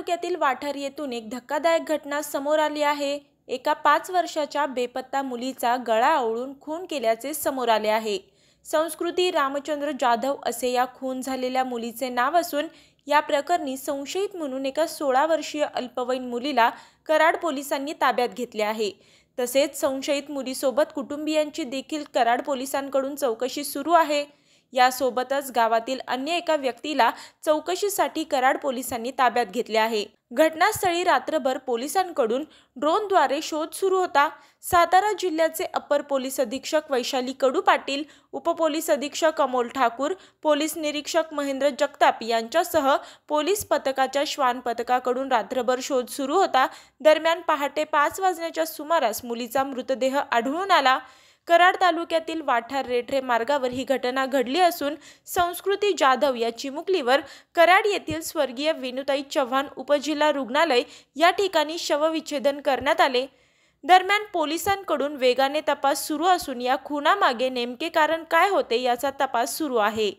तालुक्यातील वाठार येथून एक धक्कादायक घटना समोर आली आहे। एका 5 वर्षाच्या बेपत्ता मुलीचा गळा आवळून खून केल्याचे समोर आले आहे। संस्कृती रामचंद्र जाधव असे या खून झालेल्या मुलीचे नाव असून या प्रकरणी संशयित म्हणून एका 16 वर्षीय अल्पवयीन मुलीला कराड पोलिसांनी ताब्यात घेतले आहे। तसेच संशयित मुलीसोबत कुटुंबियांची देखील कराड पोलिसांकडून चौकशी सुरू आहे। यासोबतच गावातील अन्य एका व्यक्तीला चौकशीसाठी कराड पोलिसांनी ताब्यात घेतले आहे। घटनास्थळी रात्रभर पोलिसांकडून ड्रोनद्वारे शोध सुरू होता। सातारा जिल्ह्याचे अपर पोलीस अधीक्षक वैशाली कडू पाटील, उपपोलीस अधीक्षक अमोल ठाकूर, पोलीस निरीक्षक महेंद्र जगताप यांच्यासह पोलीस पथकाच्या श्वान पथकाकडून रात्रभर शोध सुरू होता। दरम्यान पहाटे 5 वाजण्याच्या सुमारास मुलीचा मृतदेह आढळून आला। कराड तालुक्यातील वाठार रेठरे मार्गावर ही घटना घडली असून संस्कृती जाधव या चिमुकलीवर कराड येथील स्वर्गीय विनुताई चव्हाण उपजिल्हा रुग्णालय या ठिकाणी शवविच्छेदन करण्यात आले। दरम्यान पोलिसांकडून वेगाने तपास सुरू असून या खुनामागे नेमके कारण काय होते याचा तपास सुरू आहे।